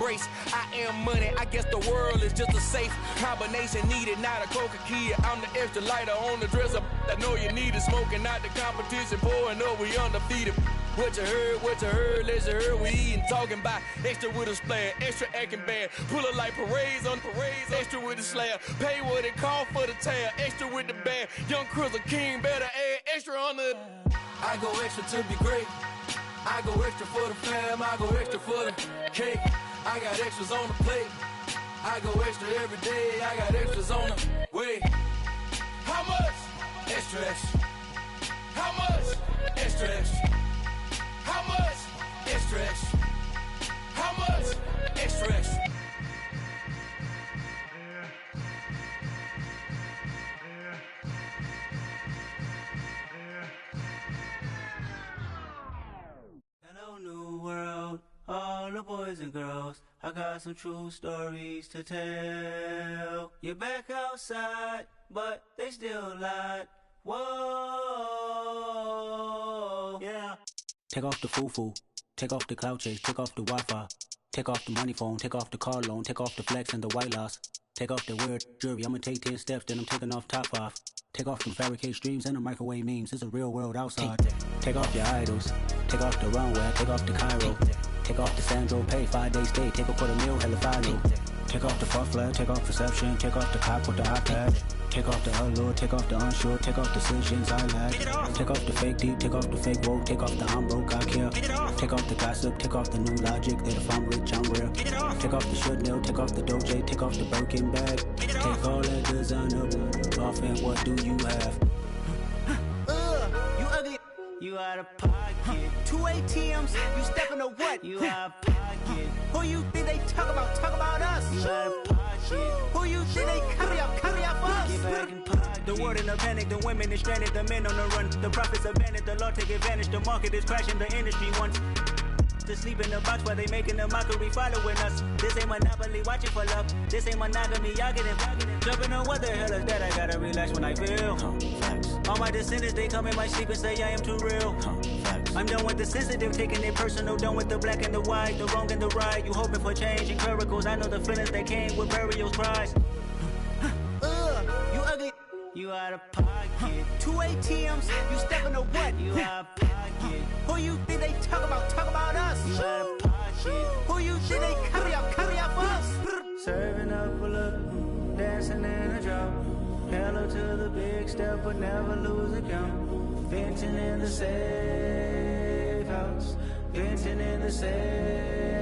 embrace. I am money, I guess the world is just a safe combination needed, not a coca kid. I'm the extra lighter on the dresser. I know you need it, smoking out the competition, pouring up, we undefeated. What you heard, let's hear we eatin', talking about extra with a splash, extra acting bad, pull it like parades on parades, extra with the slab, pay what it call for the tab, extra with the band, young Chris a king, better add extra on the. I go extra to be great, I go extra for the fam, I go extra for the cake, I got extras on the plate, I go extra every day, I got extras on the way. How much? Extra, extra. How much? Extra, extra. How much? Extra, extra. How much? Extra, extra. Hello, new world, all the boys and girls. I got some true stories to tell. You're back outside, but they still lied. Whoa, yeah. Take off the foo-foo, take off the cloud chase, take off the Wi-Fi, take off the money phone, take off the car loan, take off the flex and the white loss, take off the weird jury, I'ma take 10 steps, then I'm taking off top 5. Take off them fabricate streams and the microwave memes, it's a real world outside. Take off your idols, take off the runway, take off the Cairo, take off the Sandro pay, 5-day stay, take a $250,000, hella follow. Take off the fuck flag, take off perception, take off the cop with the iPad. Take off the allure, take off the unsure, take off decisions I lack. Take off the fake deep, take off the fake woke, take off the I'm broke, I care. Take off the gossip, take off the new logic that if I'm rich, I'm real. Take off the Chanel, take off the Doja, take off the Birkin bag. Take all that designer off and what do you have? You ugly, you out of pocket. 2 ATMs, you stepping to what? You out of pocket. Who you think they talk about us? You out of pocket. Who you think they carry up for us? The world in a panic, the women is stranded, the men on the run. The profits abandoned, the law take advantage, the market is crashing, the industry wants to sleep in the box while they making a mockery following us. This ain't monopoly, watching for love. This ain't monogamy, y'all getting jumping on what the hell is that? I gotta relax when I feel. All my descendants, they come in my sleep and say I am too real. I'm done with the sensitive, taking it personal, done with the black and the white, the wrong and the right. You hoping for change and miracles, I know the feelings that came with burials, cries. You ugly, you out of pocket. 2 ATMs, you stepping to what? You out of pocket. Who you think they talk about us? You out of pocket. Who you think they carry up for us? Serving up a look, dancing in a drop. Hello to the big step, but never lose a count. Venting in the safe house, venting in the safe.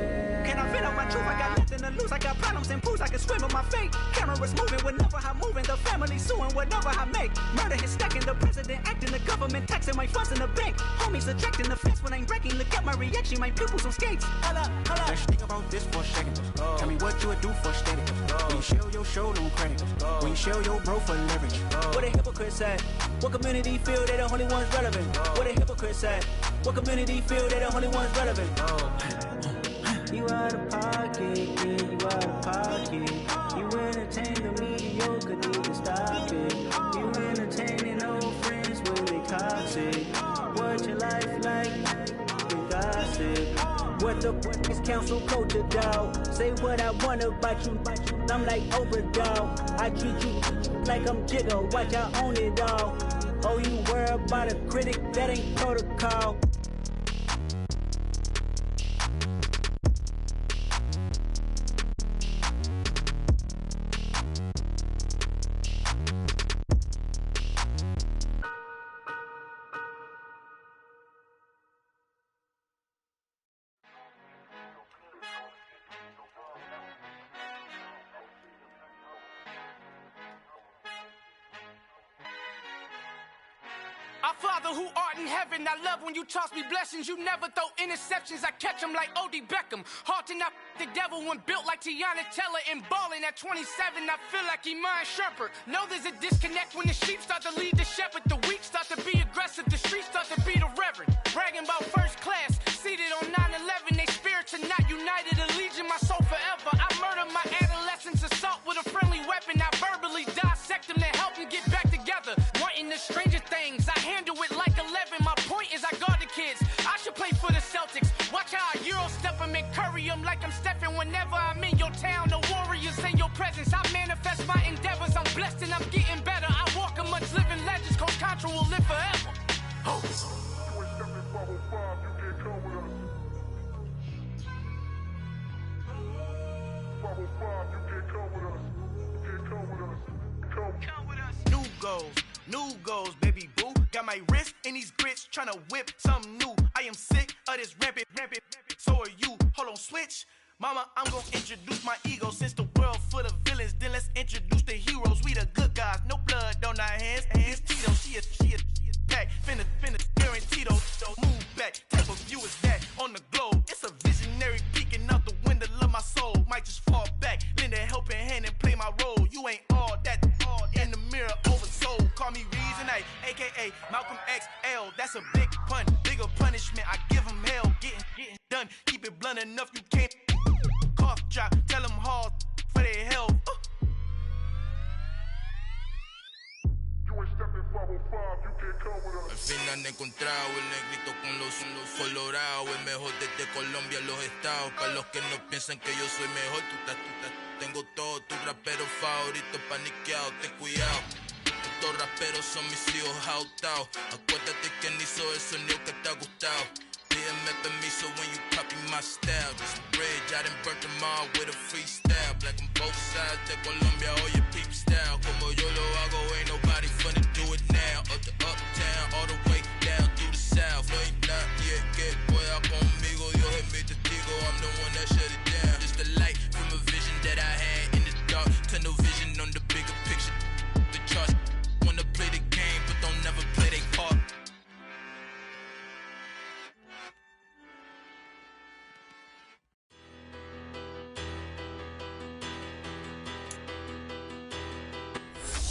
Can I fit out my truth? I got nothing to lose. I got problems and pools. I can swim with my fate. Cameras moving whenever I'm moving. The family suing whatever I make. Murder is stacking. The president acting. The government taxing my funds in the bank. Homies attracting the fence when I'm breaking. Look at my reaction. My pupils on skates. Holla. Let's think about this for a second. Tell me what you would do for status. When you show your show, no credit. When you show your bro for leverage. What a hypocrite said. What community feel they the only ones relevant? What a hypocrite said. What community feel they the only ones relevant? You out of pocket, yeah, you out of pocket. You entertain the mediocre, need to stop it. You entertaining old friends when they toxic. What your life like? You gossip. What the fuck is council culture, dog? Say what I want about you, I'm like overdog. I treat you like I'm Jigga, watch I own it all. Oh, you worry about a critic, that ain't protocol. Our Father who art in heaven, I love when you toss me blessings. You never throw interceptions, I catch them like O.D. Beckham. Hard to knock the devil when built like Tiana Teller. And balling at 27, I feel like Iman Shumpert. Know there's a disconnect when the sheep start to lead the shepherd. The weak start to be aggressive, the streets start to be the reverend. Bragging about first class, seated on 9/11. They spirits are not united, allegiance my soul forever. I murder my adolescence, assault with a friendly weapon. I verbally dissect them to help them get back together. Wanting the stranger things, I handle it like 11. My point is I guard the kids. I should play for the Celtics. Watch how I Euro step them and curry them like I'm Stephen whenever New goals, baby boo. Got my wrist in these grits, tryna whip something new. I am sick of this rampant. So are you. Hold on, switch. Mama, I'm gonna introduce my ego. Since the world full of villains, then let's introduce the heroes. We the good guys, no blood on our hands. It's Tito, she is pack. Finna, guarantee those. Move back, type of view is that on the globe. It's a visionary peeking out the window of my soul. Might just fall back, lend a helping hand and play my role. You ain't all that in the mirror oversold. Call me Reason A, aka Malcolm XL. That's a big pun, bigger punishment. I give him hell, getting done. Keep it blunt enough, you can't cough drop. Tell them hard for their health. Al final he encontrado el negrito con los colorados, el mejor desde Colombia a los estados. Para los que no piensan que yo soy mejor, tengo todo, tu rapero favorito paniqueado, ten cuidado. Estos raperos son mis hijos jautados. Acuérdate quién hizo el sonido que te ha gustado. Pídeme permiso when you copy my style. Just a bridge, I done burnt them all with a freestyle. Black on both sides de Colombia, oye peep style. Como yo lo hago, ain't nobody finna do it now. Up the uptown, all the way down through the south. No ain't not yet, que pueda conmigo. Dios es mi testigo, I'm the one that shut it down. Just a light from a vision that I had in the dark. Tunnel vision on the bigger picture. The charts wanna play the game, but don't never play their part.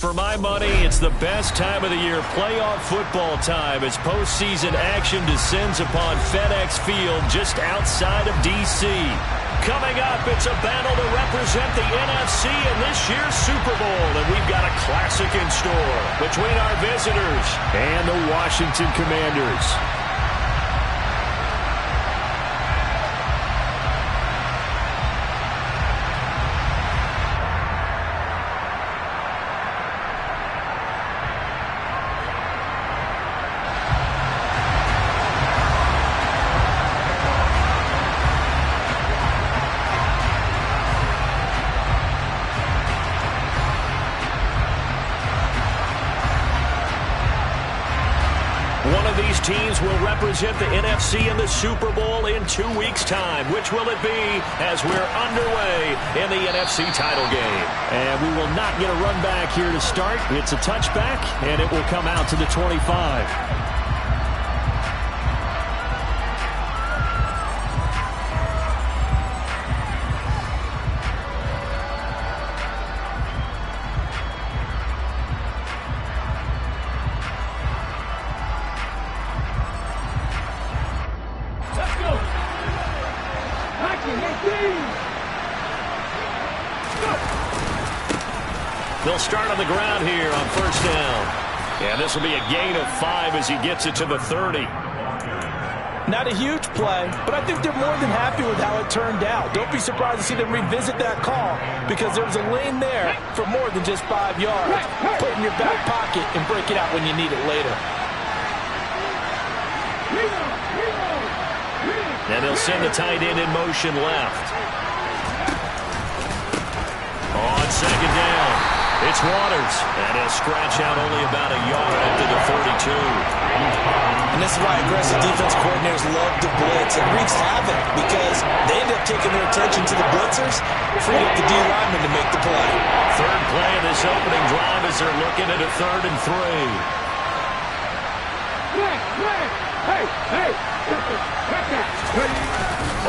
For my money, it's the best time of the year, playoff football time, as postseason action descends upon FedEx Field just outside of D.C. Coming up, it's a battle to represent the NFC in this year's Super Bowl, and we've got a classic in store between our visitors and the Washington Commanders. Teams will represent the NFC in the Super Bowl in 2 weeks' time. Which will it be as we're underway in the NFC title game? And we will not get a run back here to start. It's a touchback, and it will come out to the 25. They'll start on the ground here on first down. And this will be a gain of 5 as he gets it to the 30. Not a huge play, but I think they're more than happy with how it turned out. Don't be surprised to see them revisit that call because there was a lane there for more than just 5 yards. Put it in your back pocket and break it out when you need it later. And they'll send the tight end in motion left. On second down, it's Waters. And he'll scratch out only about a yard after the 42. And this is why aggressive defense coordinators love to blitz. It wreaks havoc because they end up taking their attention to the blitzers, freeing up the D lineman to make the play. Third play of this opening drive as they're looking at a 3rd and 3.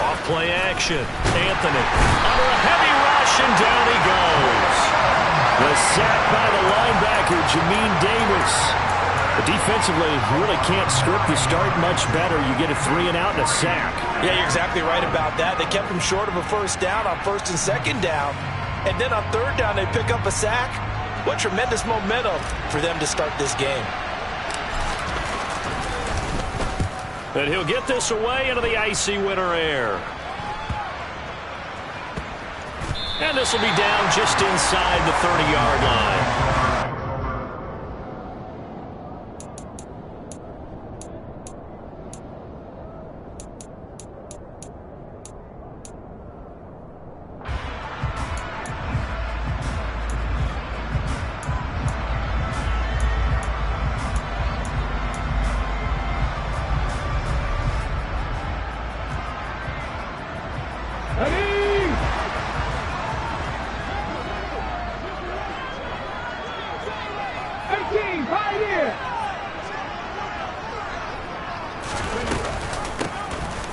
Off play action. Anthony under a heavy rush, and down he goes. The sack by the linebacker, Jamin Davis. But defensively, you really can't script the start much better. You get a 3 and out and a sack. Yeah, you're exactly right about that. They kept him short of a first down on 1st and 2nd down. And then on 3rd down, they pick up a sack. What tremendous momentum for them to start this game. And he'll get this away into the icy winter air. And this will be down just inside the 30-yard line.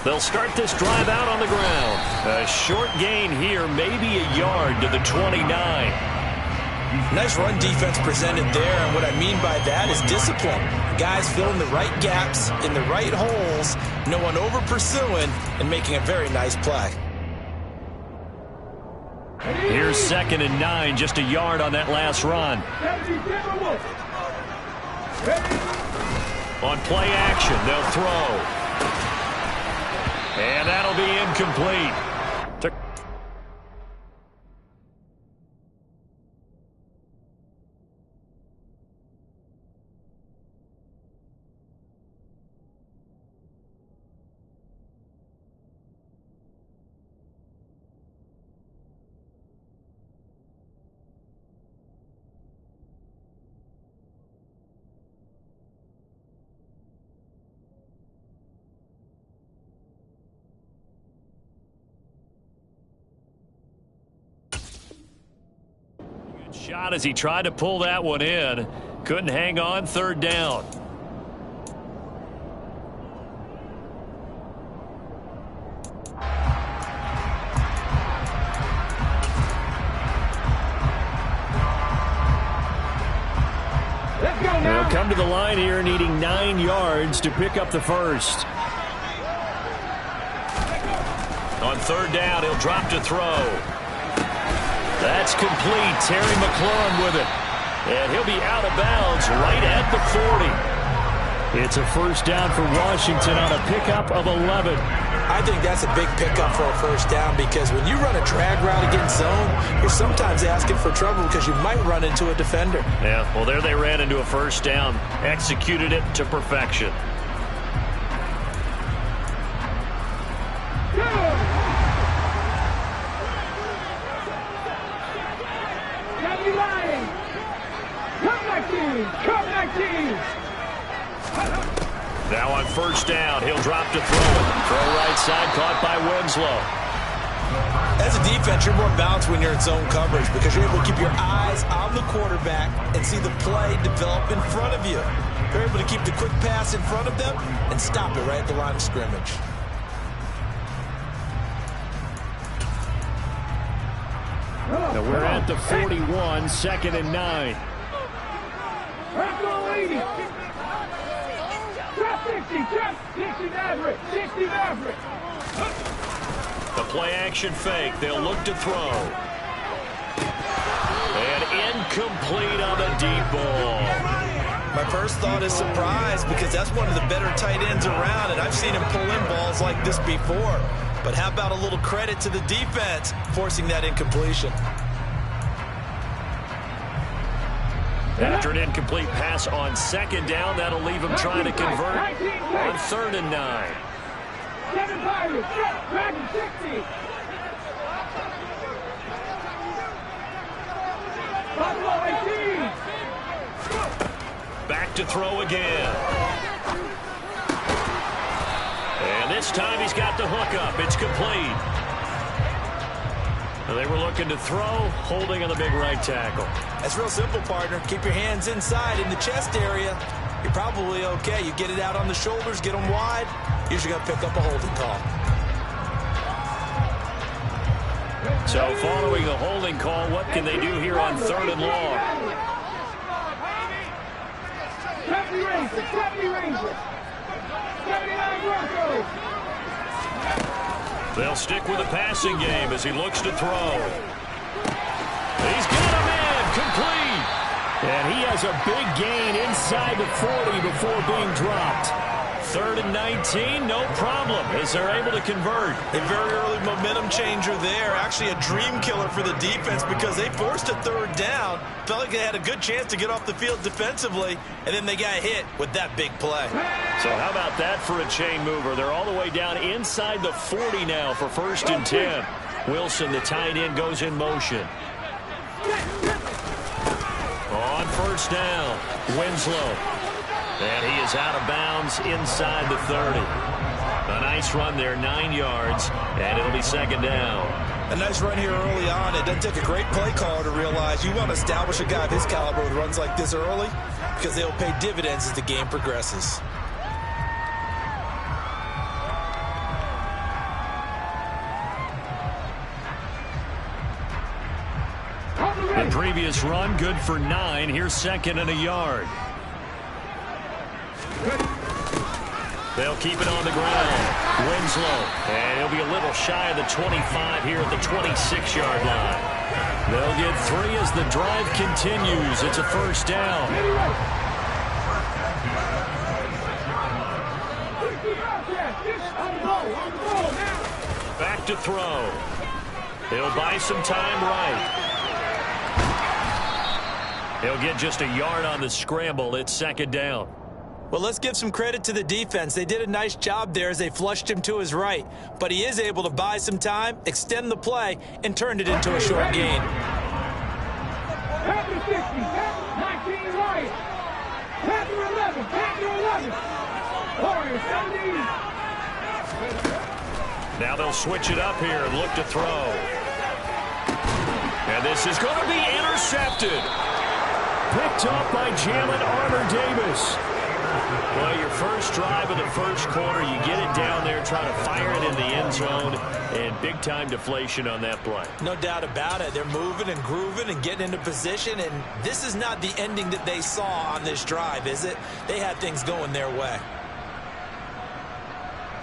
They'll start this drive out on the ground. A short gain here, maybe a yard to the 29. Nice run defense presented there, and what I mean by that is discipline. Guys filling the right gaps in the right holes, no one over pursuing, and making a very nice play. Here's 2nd and 9, just a yard on that last run. On play action, they'll throw. And that'll be incomplete. Shot as he tried to pull that one in. Couldn't hang on. 3rd down. They'll come to the line here needing 9 yards to pick up the first. On 3rd down, he'll drop to throw. That's complete. Terry McLaurin with it. And he'll be out of bounds right at the 40. It's a first down for Washington on a pickup of 11. I think that's a big pickup for a first down because when you run a drag route against zone, you're sometimes asking for trouble because you might run into a defender. Yeah, well, there they ran into a first down. Executed it to perfection. Now on first down, he'll drop to throw it. Throw right side, caught by Winslow. As a defense, you're more balanced when you're in zone coverage because you're able to keep your eyes on the quarterback and see the play develop in front of you. You're able to keep the quick pass in front of them and stop it right at the line of scrimmage. Now we're at the 41, 2nd and 9. The play action fake. They'll look to throw. And incomplete on the deep ball. My first thought is surprise because that's one of the better tight ends around, and I've seen him pull in balls like this before. But how about a little credit to the defense forcing that incompletion? After an incomplete pass on 2nd down, that'll leave him trying to convert on 3rd and 9. Back to throw again. And this time he's got the hook up. It's complete. They were looking to throw, holding on the big right tackle. That's real simple, partner. Keep your hands inside in the chest area. You're probably okay. You get it out on the shoulders, get them wide. Usually going to pick up a holding call. So following the holding call, what can they do here on 3rd and long? They'll stick with the passing game as he looks to throw. He's got him in, complete. And he has a big gain inside the 40 before being dropped. 3rd and 19, no problem, as they're able to convert. A very early momentum changer there. Actually a dream killer for the defense because they forced a 3rd down. Felt like they had a good chance to get off the field defensively, and then they got hit with that big play. So how about that for a chain mover? They're all the way down inside the 40 now for 1st and 10. Wilson, the tight end, goes in motion. On 1st down, Winslow. And he is out of bounds inside the 30. A nice run there, 9 yards, and it'll be 2nd down. A nice run here early on. It doesn't take a great play caller to realize you want to establish a guy of his caliber with runs like this early because they'll pay dividends as the game progresses. The previous run, good for 9. Here's second and a yard. They'll keep it on the ground. Winslow. And he'll be a little shy of the 25 here at the 26-yard line. They'll get 3 as the drive continues. It's a first down. Back to throw. He'll buy some time right. He'll get just a yard on the scramble. It's second down. Well, let's give some credit to the defense. They did a nice job there as they flushed him to his right. But he is able to buy some time, extend the play, and turned it into a short gain. Panther 60, 19 right. Panther 11, Panther 11. Warriors 17. Now they'll switch it up here and look to throw. And this is going to be intercepted. Picked up by Jalen Armour-Davis. Well, your first drive of the first quarter, you get it down there, try to fire it in the end zone, and big-time deflation on that play. No doubt about it. They're moving and grooving and getting into position, and this is not the ending that they saw on this drive, is it? They had things going their way.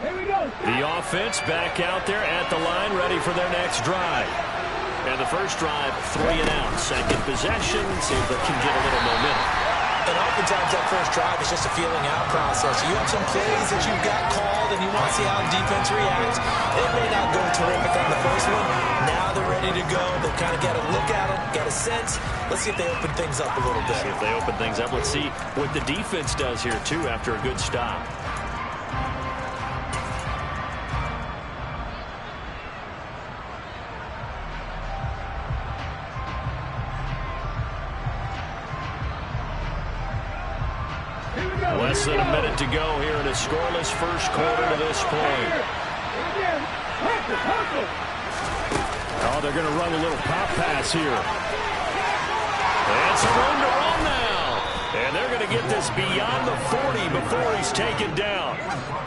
Here we go. The offense back out there at the line, ready for their next drive. And the first drive, 3 and out. Second possession, see if they can get a little momentum. And oftentimes that first drive is just a feeling out process. You have some plays that you've got called and you want to see how the defense reacts. It may not go terrific on the first one. Now they're ready to go. They've kind of got a look at them, got a sense. Let's see if they open things up a little bit. See if they open things up. Let's see what the defense does here, too, after a good stop. Less than a minute to go here in a scoreless first quarter to this point. Oh, they're going to run a little pop pass here. And some room to run now. And they're going to get this beyond the 40 before he's taken down.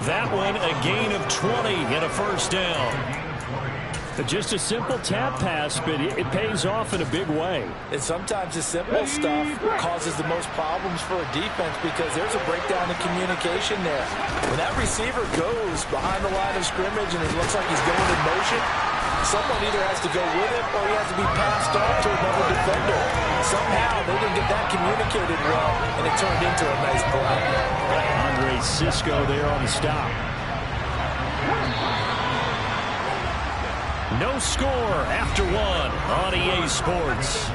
That one, a gain of 20 and a first down. Just a simple tap pass, but it pays off in a big way. And sometimes the simple stuff causes the most problems for a defense because there's a breakdown in communication there. When that receiver goes behind the line of scrimmage and it looks like he's going in motion, someone either has to go with him or he has to be passed on to another defender. Somehow they didn't get that communicated well, and it turned into a nice play. Andre Cisco there on the stop. No score after 1 on EA Sports.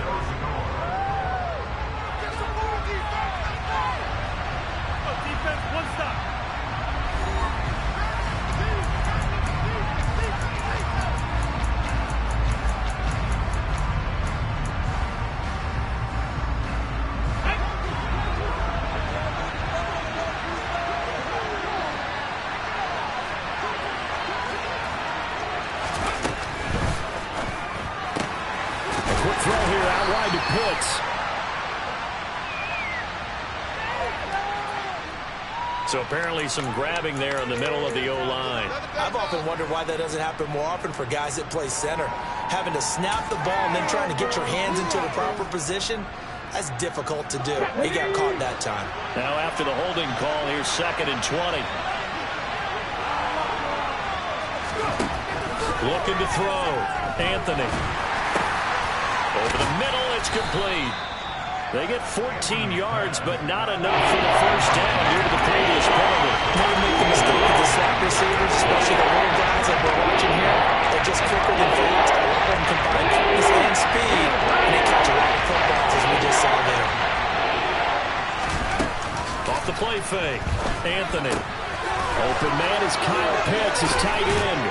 Defense, one stop. Throw here out wide to Pitts. So apparently some grabbing there in the middle of the O-line. I've often wondered why that doesn't happen more often for guys that play center. Having to snap the ball and then trying to get your hands into the proper position, that's difficult to do. He got caught that time. Now after the holding call, here's 2nd and 20. Looking to throw. Anthony. Over the middle, it's complete. They get 14 yards, but not enough for the first down due to the previous penalty. Never make the mistake with the slot receivers, especially the little guys that we're watching here. They're just quicker than fast. A lot of them combine quickness and speed, and they catch a lot of footballs, as we just saw there. Off the play fake. Anthony. Open man is Kyle Pitts, his tight end.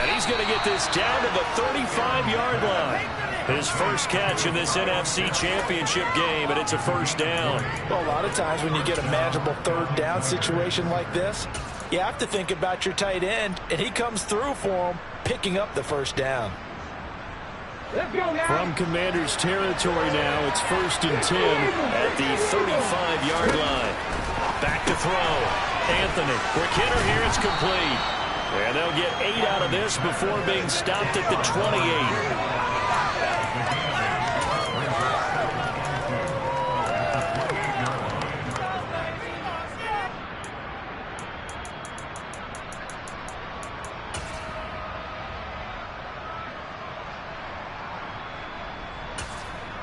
And he's going to get this down to the 35-yard line. His first catch in this NFC Championship game, and it's a first down. Well, a lot of times when you get a manageable third down situation like this, you have to think about your tight end, and he comes through for him, picking up the first down. Let's go now. From Commanders territory now, it's 1st and 10 at the 35-yard line. Back to throw. Anthony, quick hitter here, it's complete. And they'll get 8 out of this before being stopped at the 28.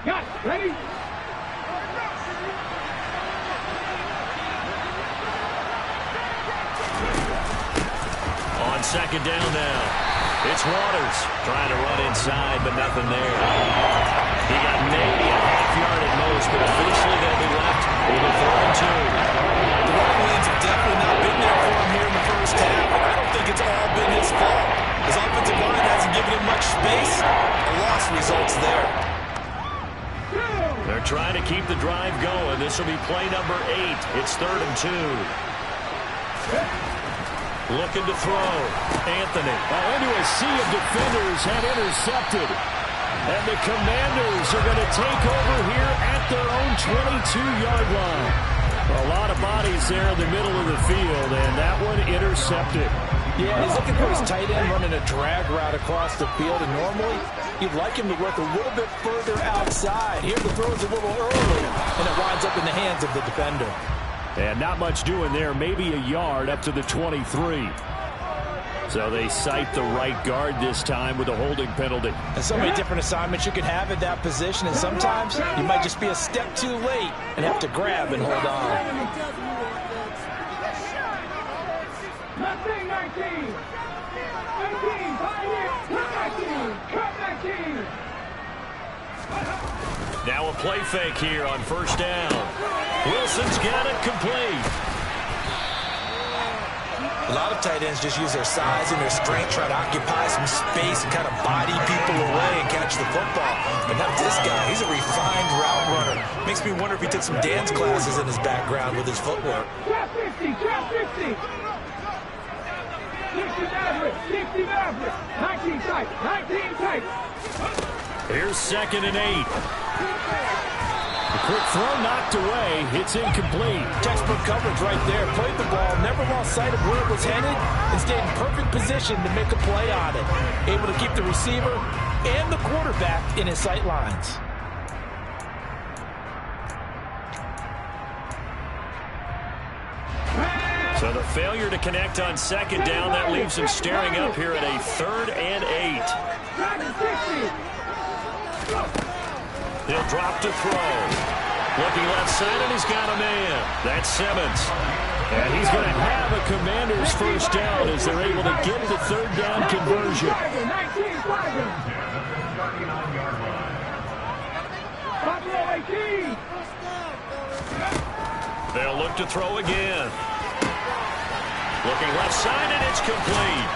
Got it. Ready? On second down now. It's Waters trying to run inside, but nothing there. He got maybe a half yard at most, but officially they'll be left with a 4-2. The running lanes have definitely not been there for him here in the first half, and I don't think it's all been his fault. His offensive line hasn't given him much space. A loss results there. They're trying to keep the drive going. This will be play number 8. It's 3rd and 2. Looking to throw. Anthony. Into a sea of defenders had intercepted. And the Commanders are going to take over here at their own 22-yard line. A lot of bodies there in the middle of the field, and that one intercepted. Yeah, he's looking for his tight end running a drag route across the field, and normally you'd like him to work a little bit further outside. Here the throw is a little early, and it winds up in the hands of the defender. And not much doing there, maybe a yard up to the 23. So they cite the right guard this time with a holding penalty. And so many different assignments you could have at that position, and sometimes you might just be a step too late and have to grab and hold on. 19. Now a play fake here on first down. Wilson's got it complete. A lot of tight ends just use their size and their strength, try to occupy some space and kind of body people away and catch the football. But not this guy. He's a refined route runner. Makes me wonder if he took some dance classes in his background with his footwork. Trap 50, trap 50. 60 Maverick, 60 Maverick. 19 tight, 19 tight. Here's 2nd and 8. The quick throw knocked away. It's incomplete. Textbook coverage right there. Played the ball, never lost sight of where it was headed, and stayed in perfect position to make a play on it. Able to keep the receiver and the quarterback in his sight lines. So the failure to connect on 2nd down, that leaves him staring up here at a 3rd and 8. He'll drop to throw. Looking left side, and he's got a man. That's Simmons. And he's going to have a Commander's first down as they're able to get the 3rd down conversion. They'll look to throw again. Looking left side, and it's complete.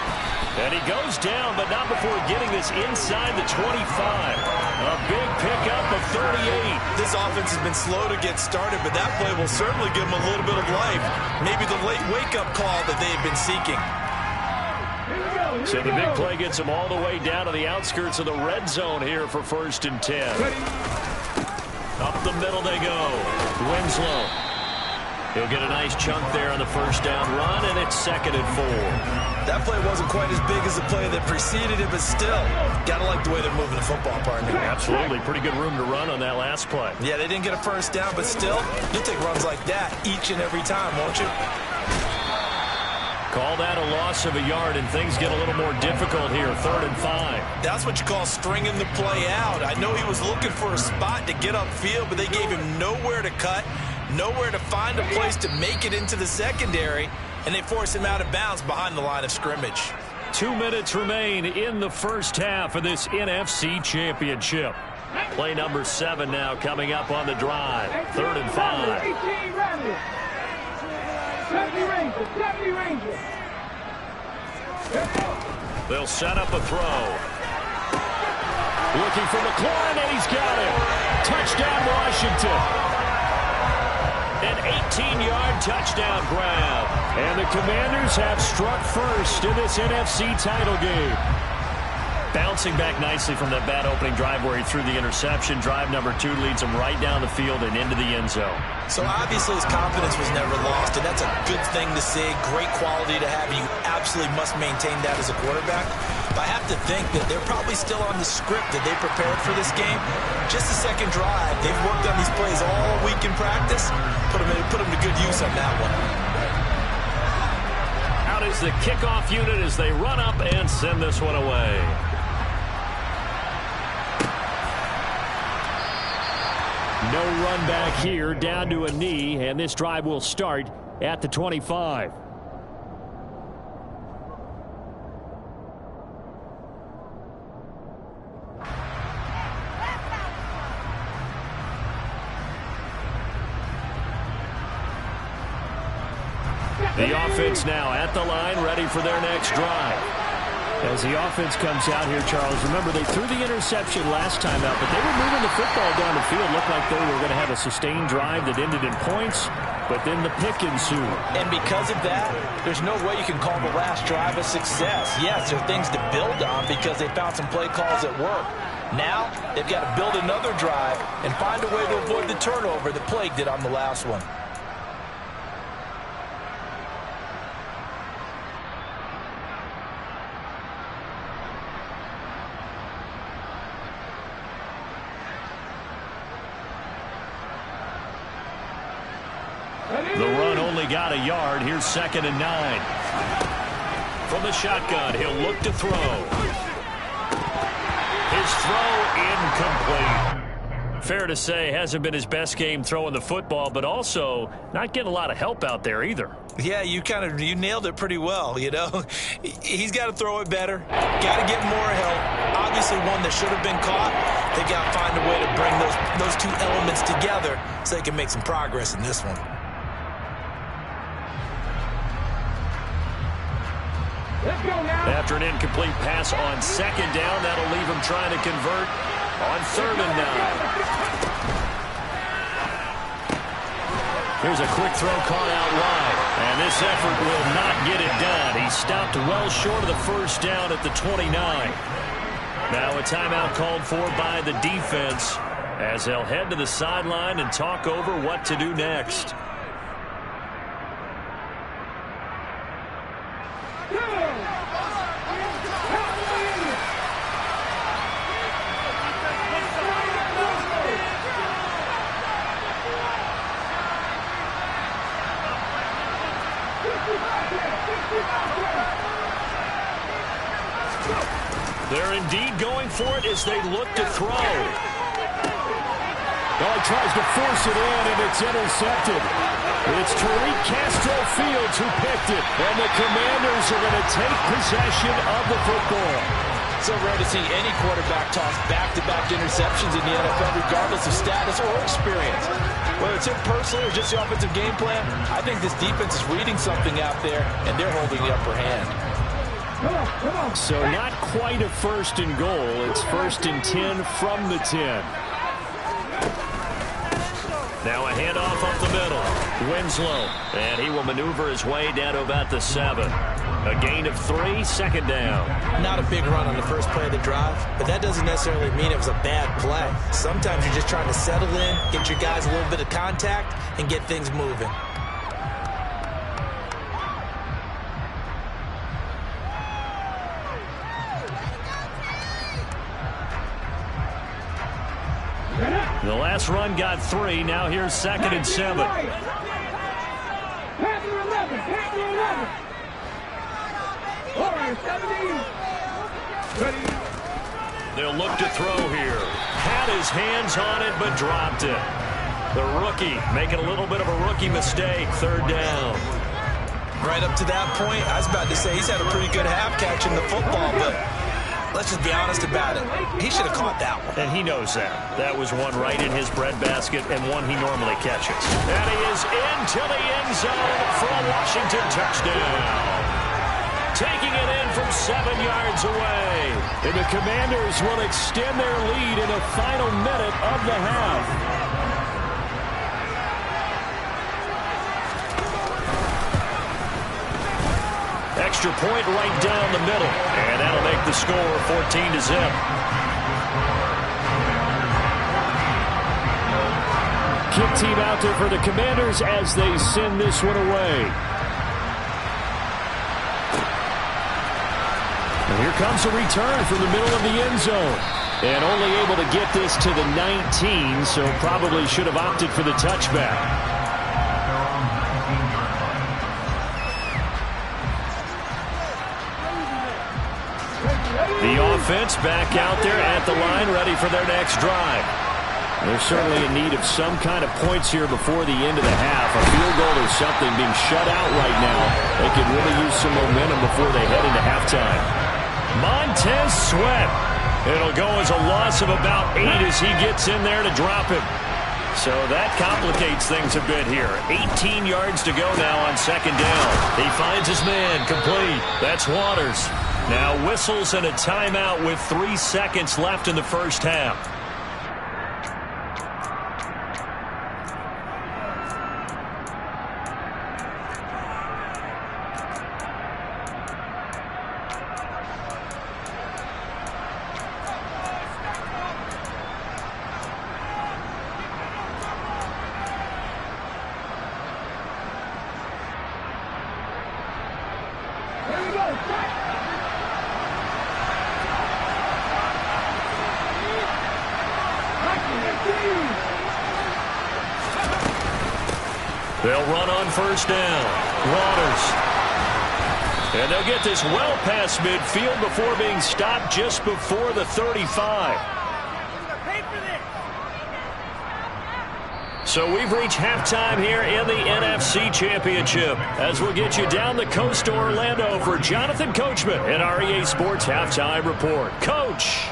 And he goes down, but not before getting this inside the 25. A big pickup of 38. This offense has been slow to get started, but that play will certainly give them a little bit of life. Maybe the late wake-up call that they've been seeking. So the big play gets them all the way down to the outskirts of the red zone here for 1st and 10. Up the middle they go. Winslow. He'll get a nice chunk there on the first down run, and it's 2nd and 4. That play wasn't quite as big as the play that preceded it, but still, gotta like the way they're moving the football, partner. Absolutely. Pretty good room to run on that last play. Yeah, they didn't get a first down, but still, you'll take runs like that each and every time, won't you? Call that a loss of a yard, and things get a little more difficult here, 3rd and 5. That's what you call stringing the play out. I know he was looking for a spot to get upfield, but they gave him nowhere to cut, nowhere to find a place to make it into the secondary, and they force him out of bounds behind the line of scrimmage. 2 minutes remain in the first half of this NFC Championship. Play number 7 now coming up on the drive. 3rd and 5. 70 Rangers. They'll set up a throw. Looking for McLaurin, and he's got it. Touchdown, Washington. An 18-yard touchdown grab. And the Commanders have struck first in this NFC title game. Bouncing back nicely from that bad opening drive where he threw the interception. Drive number 2 leads him right down the field and into the end zone. So obviously his confidence was never lost, and that's a good thing to see. Great quality to have. You absolutely must maintain that as a quarterback. But I have to think that they're probably still on the script that they prepared for this game. Just the second drive. They've worked on these plays all week in practice. Put them to good use on that one. Out is the kickoff unit as they run up and send this one away. No run back here, down to a knee, and this drive will start at the 25. The offense now at the line, ready for their next drive. As the offense comes out here, Charles, remember they threw the interception last time out, but they were moving the football down the field. Looked like they were going to have a sustained drive that ended in points, but then the pick ensued. And because of that, there's no way you can call the last drive a success. Yes, there are things to build on because they found some play calls that work. Now, they've got to build another drive and find a way to avoid the turnover that plagued it on the last one. The run only got a yard. Here's 2nd and 9. From the shotgun, he'll look to throw. His throw incomplete. Fair to say, hasn't been his best game throwing the football, but also not getting a lot of help out there either. Yeah, you nailed it pretty well, you know. He's got to throw it better. Got to get more help. Obviously one that should have been caught. They've got to find a way to bring those two elements together so they can make some progress in this one. After an incomplete pass on 2nd down, that'll leave him trying to convert on 3rd and 9. Here's a quick throw caught out wide, and this effort will not get it done. He stopped well short of the first down at the 29. Now a timeout called for by the defense as they'll head to the sideline and talk over what to do next. They're indeed going for it as they look to throw. Oh, he tries to force it in, and it's intercepted. It's Tariq Castro-Fields who picked it, and the Commanders are going to take possession of the football. So rare to see any quarterback toss back-to-back interceptions in the NFL, regardless of status or experience. Whether it's him personally or just the offensive game plan, I think this defense is reading something out there, and they're holding the upper hand. So not quite a 1st and goal. It's 1st and 10 from the 10. Now a handoff up the middle. Winslow, and he will maneuver his way down to about the 7. A gain of 3, 2nd down. Not a big run on the first play of the drive, but that doesn't necessarily mean it was a bad play. Sometimes you're just trying to settle in, get your guys a little bit of contact, and get things moving. The last run got 3. Now here's 2nd and 7. They'll look to throw here. Had his hands on it, but dropped it. The rookie making a little bit of a rookie mistake. 3rd down. Right up to that point, I was about to say he's had a pretty good half catching the football, but let's just be honest about it. He should have caught that one. And he knows that. That was one right in his breadbasket and one he normally catches. And he is into the end zone for a Washington touchdown. Taking it in from 7 yards away. And the Commanders will extend their lead in the final minute of the half. Extra point right down the middle. And that'll make the score 14-0. Kick team out there for the Commanders as they send this one away. And here comes a return from the middle of the end zone. And only able to get this to the 19, so probably should have opted for the touchback. The offense back out there at the line, ready for their next drive. They're certainly in need of some kind of points here before the end of the half. A field goal or something, being shut out right now. They could really use some momentum before they head into halftime. Montez Sweat. It'll go as a loss of about 8 as he gets in there to drop him. So that complicates things a bit here. 18 yards to go now on second down. He finds his man, complete. That's Waters. Now whistles and a timeout with 3 seconds left in the first half. They'll run on first down. Waters. And they'll get this well past midfield before being stopped just before the 35. So we've reached halftime here in the NFC Championship as we'll get you down the coast to Orlando for Jonathan Coachman in our EA Sports Halftime Report. Coach.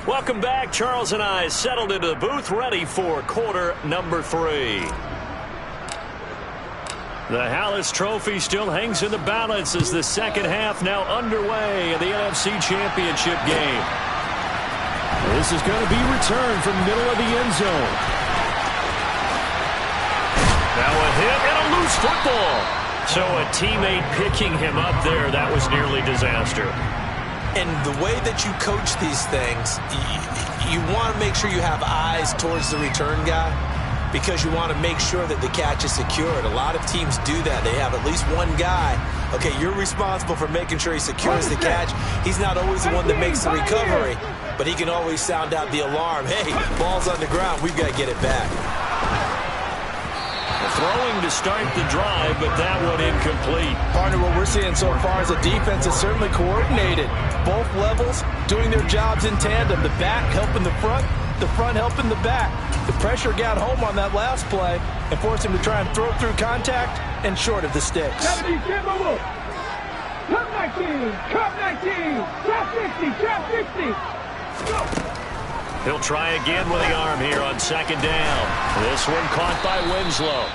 Welcome back. Charles and I settled into the booth, ready for quarter number 3. The Hallis Trophy still hangs in the balance as the second half now underway in the NFC Championship game. This is going to be returned from the middle of the end zone. Now a hit and a loose football. So a teammate picking him up there, that was nearly disaster. And the way that you coach these things, you want to make sure you have eyes towards the return guy because you want to make sure that the catch is secured. A lot of teams do that. They have at least one guy. Okay, you're responsible for making sure he secures the catch. He's not always the one that makes the recovery, but he can always sound out the alarm. Hey, ball's on the ground. We've got to get it back. Throwing to start the drive, but that one incomplete. Partner, what we're seeing so far is the defense is certainly coordinated. Both levels doing their jobs in tandem. The back helping the front helping the back. The pressure got home on that last play and forced him to try and throw through contact and short of the sticks. 70, get mobile. Cup 19, Cup 19, Cup 60, Cup 60. Go. He'll try again with the arm here on second down. This one caught by Winslow.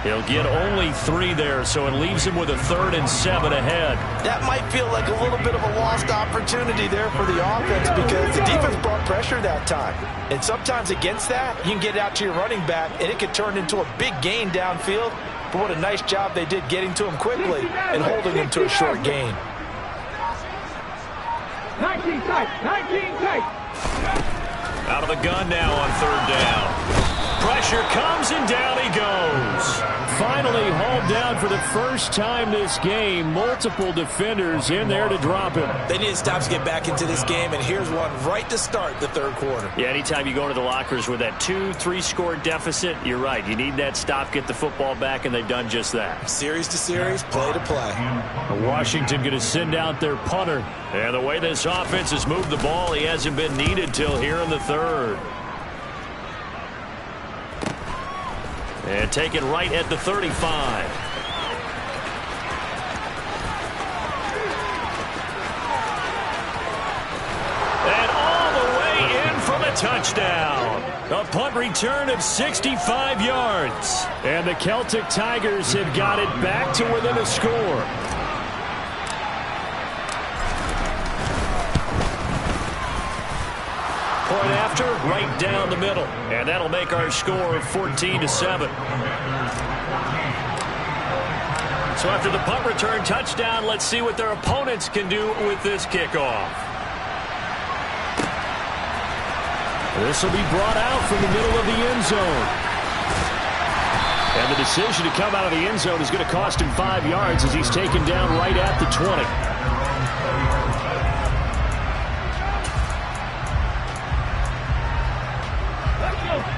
He'll get only 3 there, so it leaves him with a 3rd and 7 ahead. That might feel like a little bit of a lost opportunity there for the offense because the defense brought pressure that time. And sometimes against that, you can get out to your running back, and it could turn into a big gain downfield. But what a nice job they did getting to him quickly and holding him to a short gain. 19 tight, 19 tight. Out of the gun now on 3rd down. Pressure comes and down he goes. Finally hauled down for the first time this game. Multiple defenders in there to drop him. They need to stop to get back into this game, and here's one right to start the 3rd quarter. Yeah, anytime you go to the lockers with that 2-3 score deficit, you're right. You need that stop, get the football back, and they've done just that. Series to series, play to play. Washington going to send out their punter. And the way this offense has moved the ball, he hasn't been needed till here in the 3rd. And taken right at the 35. And all the way in for the touchdown. A punt return of 65 yards. And the Celtic Tigers have got it back to within a score. Point after, right down the middle. And that'll make our score 14-7. So after the punt return touchdown, let's see what their opponents can do with this kickoff. This will be brought out from the middle of the end zone. And the decision to come out of the end zone is going to cost him 5 yards as he's taken down right at the 20.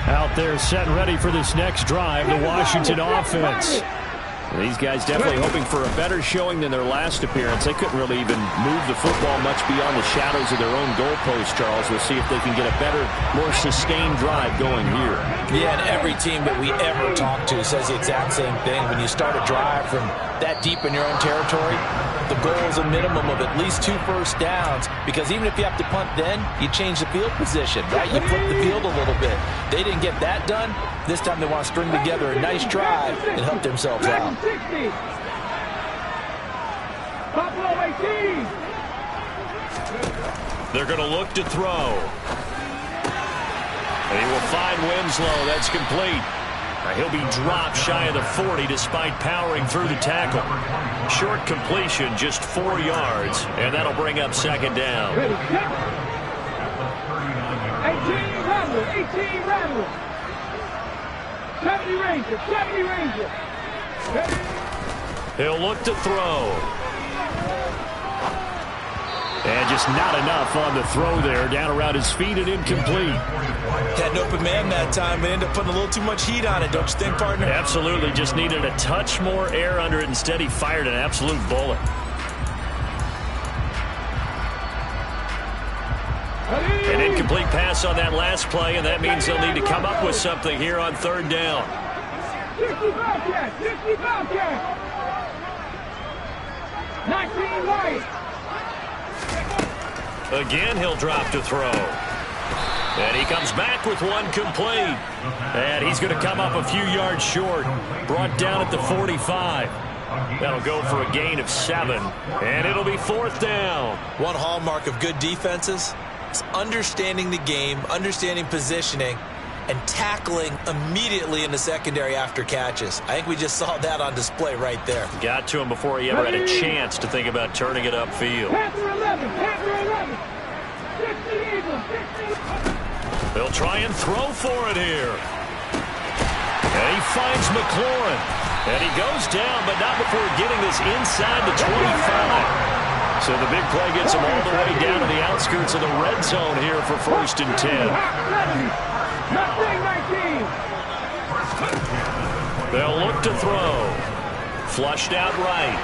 Out there set and ready for this next drive, the Washington offense. These guys definitely hoping for a better showing than their last appearance. They couldn't really even move the football much beyond the shadows of their own goalpost, Charles. We'll see if they can get a better, more sustained drive going here. Yeah, and every team that we ever talk to says the exact same thing. When you start a drive from that deep in your own territory, the goal is a minimum of at least 2 first downs, because even if you have to punt then, you change the field position, right? You flip the field a little bit. They didn't get that done. This time they want to string together a nice drive and help themselves out. They're going to look to throw. And he will find Winslow. That's complete. He'll be dropped shy of the 40 despite powering through the tackle. Short completion, just 4 yards, and that'll bring up second down. 18 Rattle. 70 Ranger. He'll look to throw. And just not enough on the throw there. Down around his feet and incomplete. Had an open man that time, but ended up putting a little too much heat on it, don't you think, partner? Absolutely. Just needed a touch more air under it. Instead, he fired an absolute bullet. An incomplete pass on that last play, and that means they'll need to come up with something here on third down. 60 Bobcat. 19 White. Again, he'll drop to throw. And he comes back with one complete. And he's going to come up a few yards short. Brought down at the 45. That'll go for a gain of 7. And it'll be fourth down. One hallmark of good defenses is understanding the game, understanding positioning, and tackling immediately in the secondary after catches. I think we just saw that on display right there. Got to him before he ever had a chance to think about turning it upfield. Panther 11. 60 Eagles. 60. They'll try and throw for it here. And he finds McLaurin. And he goes down, but not before getting this inside the 25. So the big play gets him all the way down to the outskirts of the red zone here for first and 10. They'll look to throw. Flushed out right.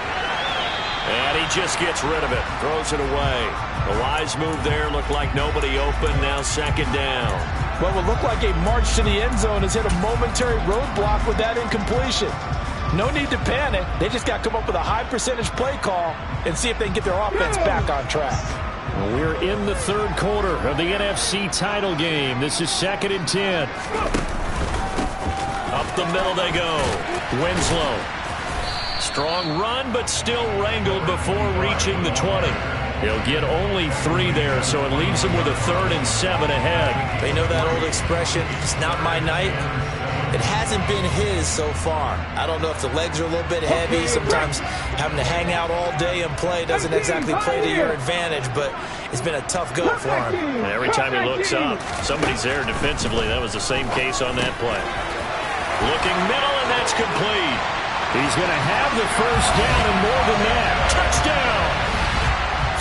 And he just gets rid of it. Throws it away. The wise move there. Looked like nobody open. Now second down. What would look like a march to the end zone has hit a momentary roadblock with that incompletion. No need to panic. They just got to come up with a high percentage play call and see if they can get their offense back on track. We're in the third quarter of the NFC title game. This is second and 10. Up the middle they go. Winslow. Strong run, but still wrangled before reaching the 20. He'll get only 3 there, so it leaves him with a 3rd and 7 ahead. They know that old expression, it's not my night. It hasn't been his so far. I don't know if the legs are a little bit heavy. Sometimes having to hang out all day and play doesn't exactly play to your advantage, but it's been a tough go for him. And every time he looks up, somebody's there defensively. That was the same case on that play. Looking middle, and that's complete. He's going to have the first down and more than that. Touchdown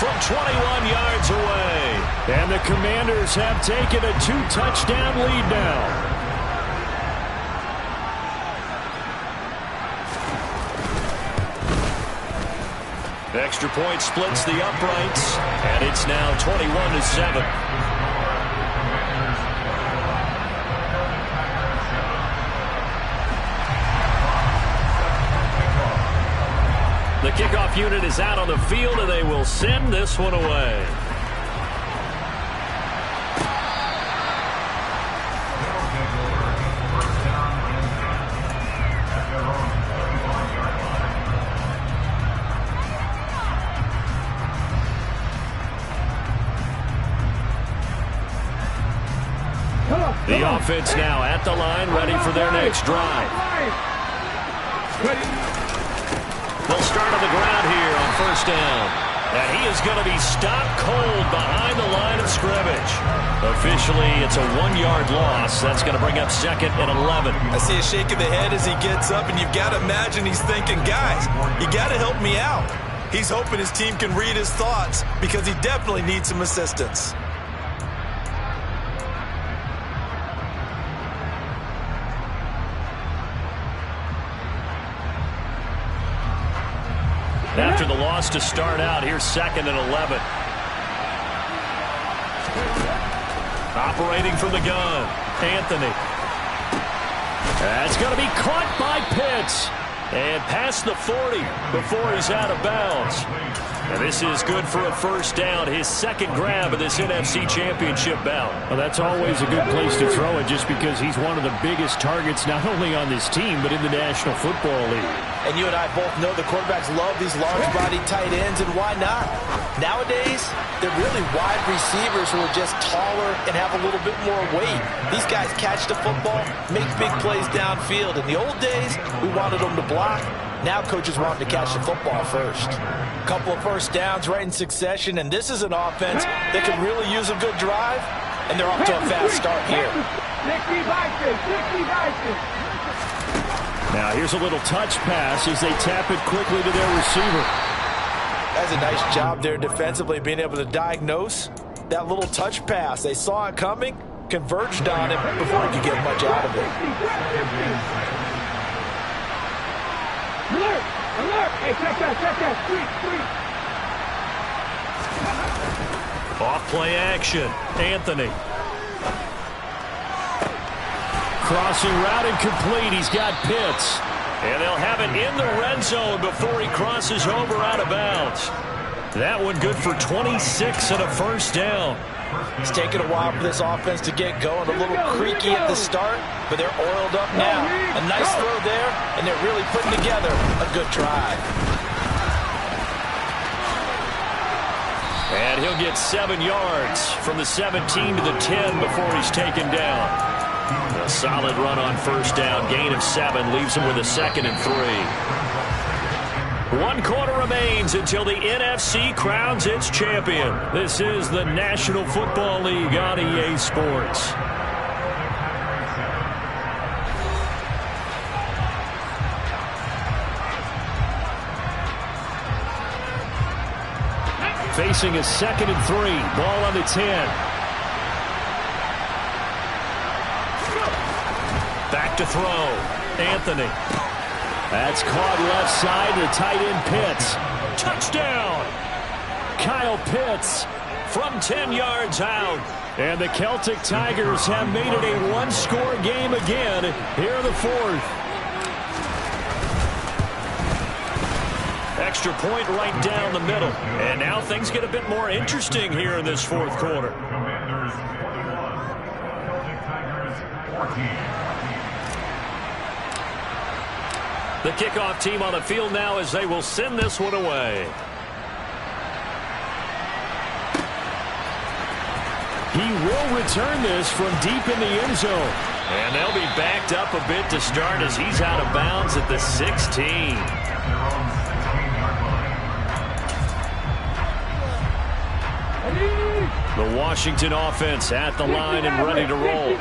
from 21 yards away. And the Commanders have taken a 2-touchdown lead now. Extra point splits the uprights, and it's now 21-7. The kickoff unit is out on the field, and they will send this one away. The offense now at the line, ready for their next drive. They'll start on the ground here on first down. And he is going to be stopped cold behind the line of scrimmage. Officially, it's a 1-yard loss. That's going to bring up 2nd and 11. I see a shake of the head as he gets up, and you've got to imagine he's thinking, guys, you got to help me out. He's hoping his team can read his thoughts because he definitely needs some assistance. After the loss to start out, here's 2nd and 11. Operating from the gun, Anthony. That's going to be caught by Pitts. And past the 40 before he's out of bounds. And this is good for a first down, his 2nd grab of this NFC Championship bout. Well, that's always a good place to throw it just because he's one of the biggest targets not only on this team but in the National Football League. And you and I both know the quarterbacks love these large-body tight ends, and why not? Nowadays, they're really wide receivers who are just taller and have a little bit more weight. These guys catch the football, make big plays downfield. In the old days, we wanted them to block. Now coaches want them to catch the football first. A couple of first downs right in succession, and this is an offense that can really use a good drive, and they're off to a fast start here. Now here's a little touch pass as they tap it quickly to their receiver. That's a nice job there defensively, being able to diagnose that little touch pass. They saw it coming, converged on it before he could get much out of it. Alert! Alert! Hey, check that, street! Off play action, Anthony. Crossing route incomplete. He's got Pitts. And they'll have it in the red zone before he crosses over out of bounds. That one good for 26 and a first down. It's taken a while for this offense to get going. A little creaky at the start, but they're oiled up now. A nice throw there, and they're really putting together a good drive. And he'll get 7 yards from the 17 to the 10 before he's taken down. A solid run on first down. Gain of 7 leaves him with a 2nd and 3. 1 quarter remains until the NFC crowns its champion. This is the National Football League on EA Sports. Facing a 2nd and 3. Ball on the 10. Back to throw. Anthony. That's caught left side to tight end Pitts. Touchdown. Kyle Pitts from 10 yards out. And the Celtic Tigers have made it a 1-score game again here in the 4th. Extra point right down the middle. And now things get a bit more interesting here in this 4th quarter. The kickoff team on the field now as they will send this one away. He will return this from deep in the end zone. And they'll be backed up a bit to start as he's out of bounds at the 16. The Washington offense at the line and ready to roll.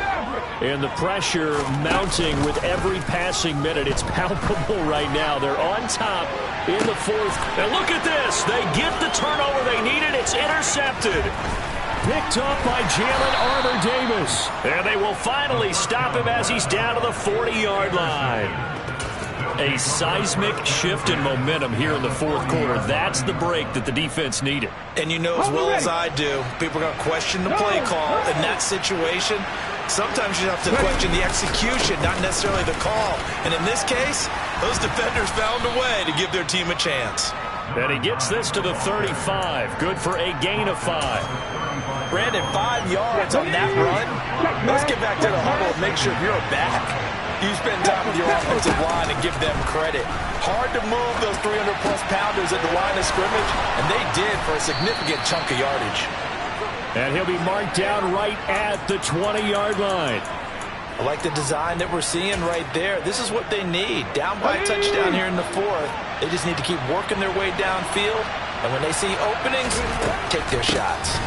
And the pressure mounting with every passing minute. It's palpable right now. They're on top in the 4th. And look at this. They get the turnover they needed. It's intercepted. Picked up by Jalen Armour-Davis. And they will finally stop him as he's down to the 40-yard line. A seismic shift in momentum here in the 4th quarter. That's the break that the defense needed. And you know as well as I do, people are going to question the play call in that situation. Sometimes you have to question the execution, not necessarily the call. And in this case, those defenders found a way to give their team a chance. And he gets this to the 35. Good for a gain of 5. Brandon, 5 yards on that run. Let's get back to the huddle and make sure you're back. You spend time with your offensive line and give them credit. Hard to move those 300-plus pounders at the line of scrimmage, and they did for a significant chunk of yardage. And he'll be marked down right at the 20-yard line. I like the design that we're seeing right there. This is what they need. Down by a touchdown here in the 4th. They just need to keep working their way downfield And when they see openings, take their shots.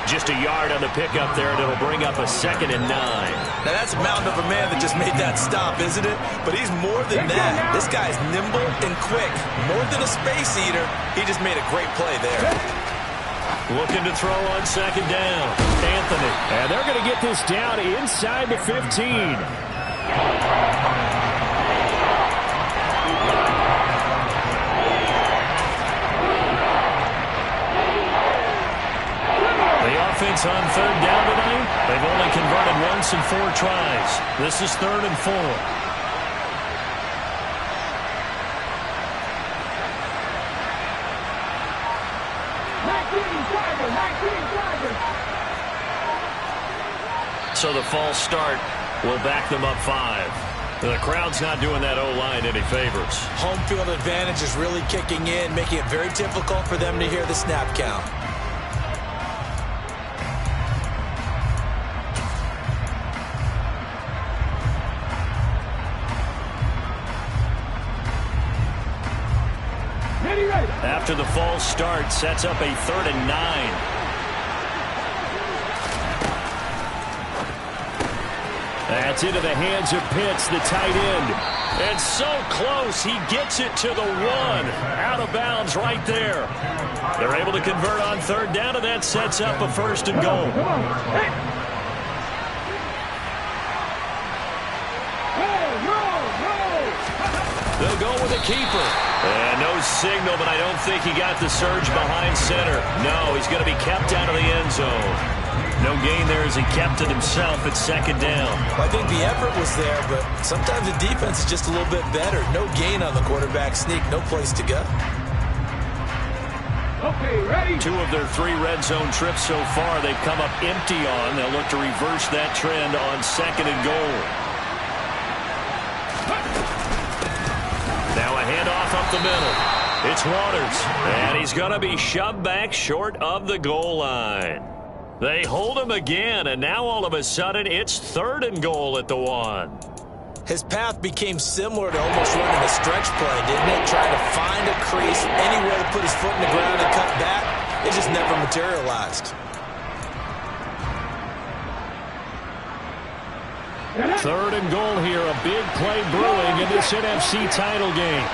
Just a yard on the pickup there, and it'll bring up a 2nd and 9. Now, that's a mountain of a man that just made that stop, isn't it? But he's more than that. This guy's nimble and quick. More than a space eater, he just made a great play there. Looking to throw on 2nd down. Anthony. And they're going to get this down inside the 15. Offense on 3rd down tonight. They've only converted once in 4 tries. This is 3rd and 4. So the false start will back them up 5. The crowd's not doing that O-line any favors. Home field advantage is really kicking in, making it very difficult for them to hear the snap count. After the false start, sets up a 3rd and 9. That's into the hands of Pitts, the tight end. And so close, he gets it to the 1. Out of bounds right there. They're able to convert on 3rd down, and that sets up a 1st and goal. They'll go with a keeper. And no signal, but I don't think he got the surge behind center. No, he's going to be kept out of the end zone. No gain there as he kept it himself at 2nd down. Well, I think the effort was there, but sometimes the defense is just a little bit better. No gain on the quarterback sneak, no place to go. Okay, ready? 2 of their 3 red zone trips so far they've come up empty on. They'll look to reverse that trend on 2nd and goal. Now a handoff up the middle. It's Waters, and he's going to be shoved back short of the goal line. They hold him again, and now all of a sudden it's 3rd and goal at the 1. His path became similar to almost running a stretch play, didn't it? Trying to find a crease, anywhere to put his foot in the ground and cut back. It just never materialized. 3rd and goal here. A big play brewing in this NFC title game.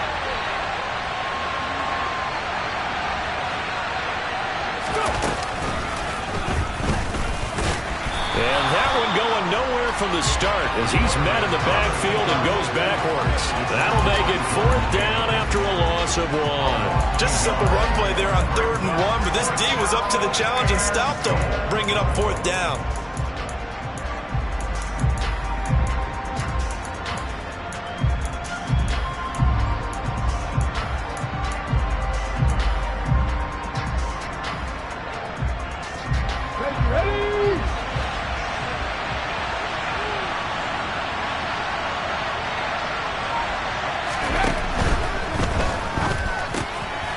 And that one going nowhere from the start as he's met in the backfield and goes backwards. That'll make it 4th down after a loss of 1. Just a simple run play there on 3rd and 1, but this D was up to the challenge and stopped him, bringing up 4th down.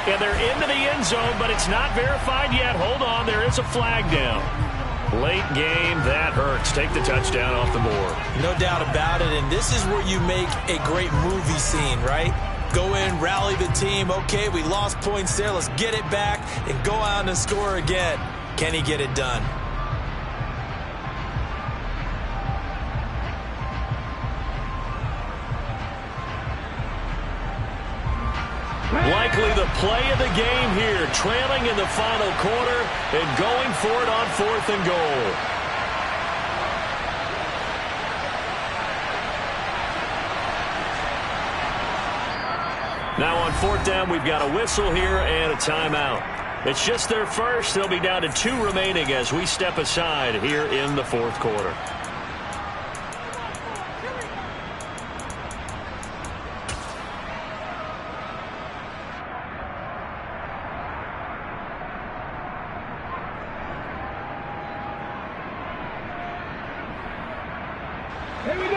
And they're into the end zone, but it's not verified yet. Hold on, there is a flag down. Late game, that hurts. Take the touchdown off the board. No doubt about it, and this is where you make a great movie scene, right? Go in, rally the team. Okay, we lost points there. Let's get it back and go out and score again. Can he get it done? Likely the play of the game here, trailing in the final quarter and going for it on 4th and goal. Now on 4th down, we've got a whistle here and a timeout. It's just their first. They'll be down to 2 remaining as we step aside here in the 4th quarter.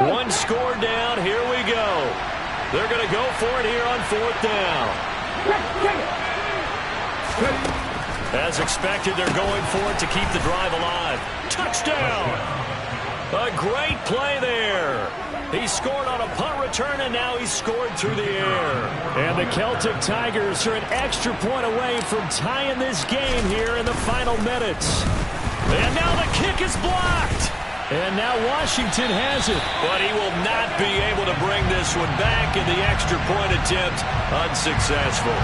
One score down. Here we go. They're going to go for it here on 4th down. As expected, they're going for it to keep the drive alive. Touchdown! A great play there. He scored on a punt return, and now he's scored through the air. And the Celtic Tigers are an extra point away from tying this game here in the final minutes. And now the kick is blocked. And now Washington has it. But he will not be able to bring this one back, in the extra point attempt unsuccessful.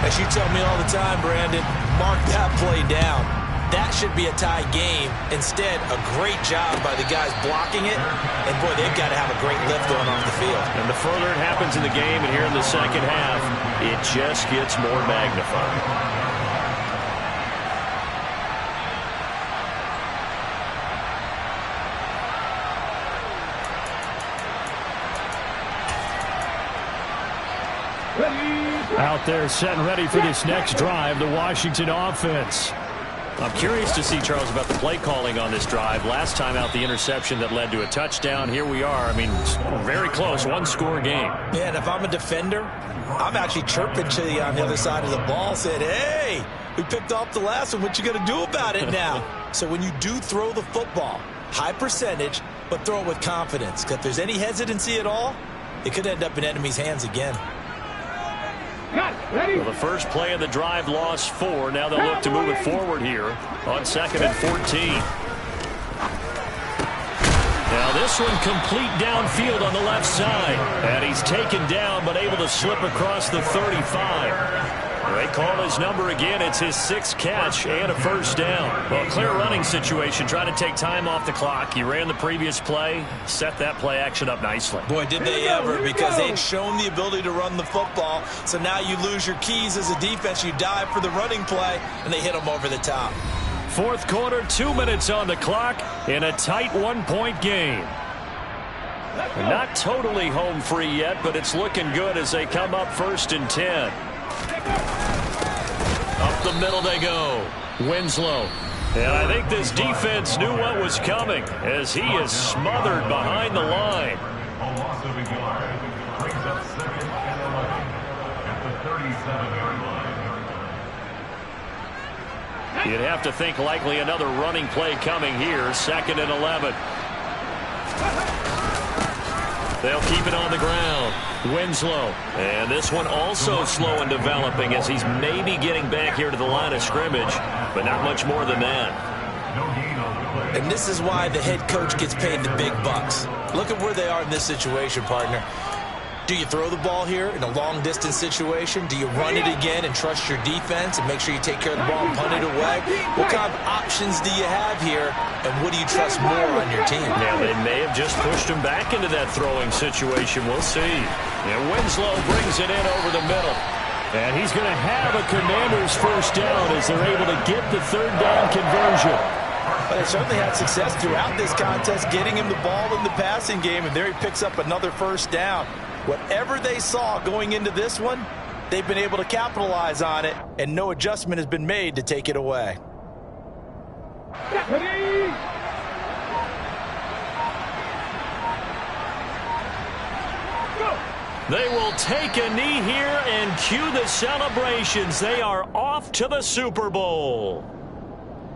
As you tell me all the time, Brandon, mark that play down. That should be a tie game. Instead, a great job by the guys blocking it. And, boy, they've got to have a great lift going off the field. And the further it happens in the game and here in the second half, it just gets more magnified. Out there setting ready for this next drive, the Washington offense. I'm curious to see, Charles, about the play calling on this drive. Last time out, the interception that led to a touchdown. Here we are. I mean, very close, one-score game. Yeah, and if I'm a defender, I'm actually chirping to you on the other side of the ball, saying, hey, we picked off the last one. What you going to do about it now? So when you do throw the football, high percentage, but throw it with confidence. Because if there's any hesitancy at all, it could end up in enemy's hands again. Well, the first play of the drive lost 4. Now they'll look to move it forward here on 2nd and 14. Now this one complete downfield on the left side. And he's taken down but able to slip across the 35. They call his number again. It's his 6th catch and a first down. Well, clear running situation. Trying to take time off the clock. He ran the previous play. Set that play action up nicely. Boy, did they ever, because they had shown the ability to run the football. So now you lose your keys as a defense. You dive for the running play, and they hit them over the top. Fourth quarter, 2 minutes on the clock in a tight one-point game. Not totally home free yet, but it's looking good as they come up 1st and 10. Up the middle they go. Winslow. And I think this defense knew what was coming as he is smothered behind the line. You'd have to think likely another running play coming here. 2nd and 11. They'll keep it on the ground. Winslow. And this one also slow in developing as he's maybe getting back here to the line of scrimmage, but not much more than that. And this is why the head coach gets paid the big bucks. Look at where they are in this situation, partner. Do you throw the ball here in a long-distance situation? Do you run it again and trust your defense and make sure you take care of the ball and punt it away? What kind of options do you have here, and what do you trust more on your team? Now, they may have just pushed him back into that throwing situation. We'll see. And Winslow brings it in over the middle. And he's going to have a Commanders first down as they're able to get the 3rd down conversion. But they certainly had success throughout this contest, getting him the ball in the passing game, and there he picks up another first down. Whatever they saw going into this one, they've been able to capitalize on it, and no adjustment has been made to take it away. They will take a knee here and cue the celebrations. They are off to the Super Bowl.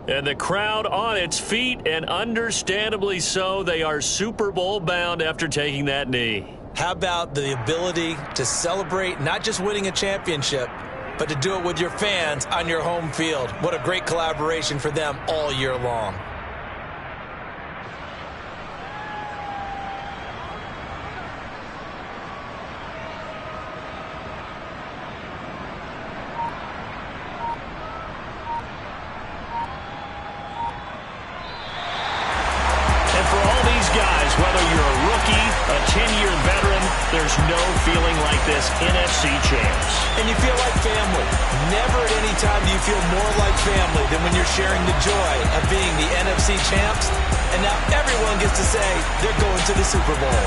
And the crowd on its feet, and understandably so. They are Super Bowl bound after taking that knee. How about the ability to celebrate not just winning a championship, but to do it with your fans on your home field? What a great collaboration for them all year long. There's no feeling like this NFC champs. And you feel like family. Never at any time do you feel more like family than when you're sharing the joy of being the NFC champs. And now everyone gets to say they're going to the Super Bowl.